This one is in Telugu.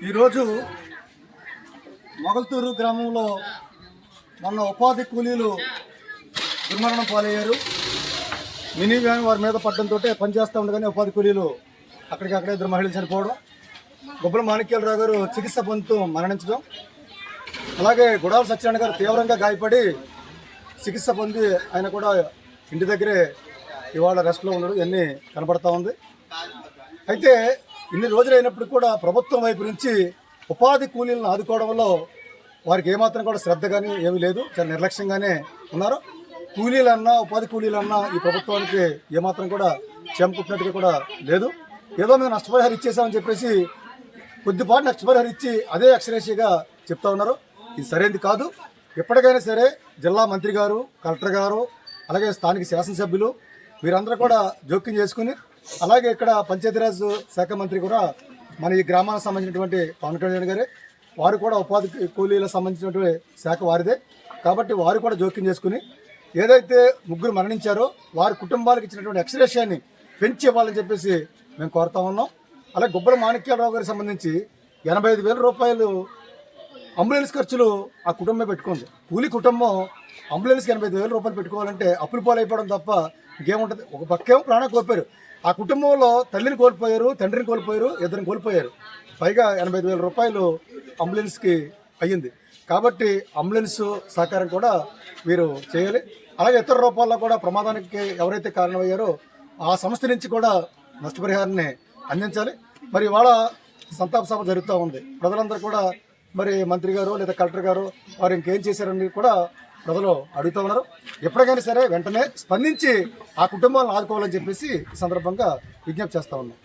ఈరోజు మొగల్తూరు గ్రామంలో మొన్న ఉపాధి కూలీలు దుర్మరణం పాలయ్యారు. మినీ వ్యాన్ వారి మీద పట్టడంతో పనిచేస్తూ ఉండగానే ఉపాధి కూలీలు అక్కడికక్కడే ఇద్దరు మహిళలు చనిపోవడం, గుబ్బల మాణిక్యాలరావు గారు చికిత్స పొందుతూ మరణించడం, అలాగే గుడాల సత్యనారాయణ గారు తీవ్రంగా గాయపడి చికిత్స పొంది ఆయన కూడా ఇంటి దగ్గరే ఇవాళ రెస్ట్లో ఉండడం ఇవన్నీ కనబడతా ఉంది. అయితే ఇన్ని రోజులు అయినప్పుడు కూడా ప్రభుత్వం వైపు నుంచి ఉపాధి కూలీలను ఆదుకోవడంలో వారికి ఏమాత్రం కూడా శ్రద్ధ కానీ ఏమీ లేదు, చాలా నిర్లక్ష్యంగానే ఉన్నారు. కూలీలన్నా ఉపాధి కూలీలన్నా ఈ ప్రభుత్వానికి ఏమాత్రం కూడా చెంపుకున్నట్టుగా కూడా లేదు. ఏదో మేము నష్టపరిహారం ఇచ్చేసామని చెప్పేసి కొద్దిపాటు నష్టపరిహారం ఇచ్చి అదే అక్షరేషిగా చెప్తా ఉన్నారు. ఇది సరైనది కాదు. ఎప్పటికైనా సరే జిల్లా మంత్రి గారు, కలెక్టర్ గారు, అలాగే స్థానిక శాసనసభ్యులు వీరందరూ కూడా జోక్యం చేసుకుని, అలాగే ఇక్కడ పంచాయతీరాజ్ శాఖ మంత్రి కూడా మన ఈ గ్రామానికి సంబంధించినటువంటి పవన్ కళ్యాణ్ గారే, వారు కూడా ఉపాధి కూలీలకు సంబంధించినటువంటి శాఖ వారిదే కాబట్టి వారు కూడా జోక్యం చేసుకుని ఏదైతే ముగ్గురు మరణించారో వారి కుటుంబాలకు ఇచ్చినటువంటి ఎక్స్‌రేషియాని పెంచి ఇవ్వాలని చెప్పేసి మేము కోరుతా ఉన్నాం. అలాగే గుబ్బల మాణిక్యాలరావు గారికి సంబంధించి 85,000 రూపాయలు అంబులెన్స్ ఖర్చులు ఆ కుటుంబమే పెట్టుకుంది. కూలీ కుటుంబం అంబులెన్స్కి 85,000 రూపాయలు పెట్టుకోవాలంటే అప్పులు పాలైపోవడం తప్ప ఇంకేముంటుంది. ఒక పక్కేమో ప్రాణం కోల్పోయారు. ఆ కుటుంబంలో తల్లిని కోల్పోయారు, తండ్రిని కోల్పోయారు, ఇద్దరిని కోల్పోయారు. పైగా 85,000 రూపాయలు అంబులెన్స్కి అయ్యింది. కాబట్టి అంబులెన్స్ సహకారం కూడా వీరు చేయాలి. అలాగే ఇతర రూపాల్లో కూడా ప్రమాదానికి ఎవరైతే కారణమయ్యారో ఆ సంస్థ నుంచి కూడా నష్టపరిహారాన్ని అందించాలి. మరి ఇవాళ సంతాప సభ జరుగుతూ ఉంది. ప్రజలందరూ కూడా మరి మంత్రి గారు లేదా కలెక్టర్ గారు వారు ఇంకేం చేశారని కూడా ప్రజలు అడుగుతూ ఉన్నారు. ఎప్పటికైనా సరే వెంటనే స్పందించి ఆ కుటుంబాలను ఆదుకోవాలని చెప్పేసి ఈ సందర్భంగా విజ్ఞప్తి చేస్తూ ఉన్నాం.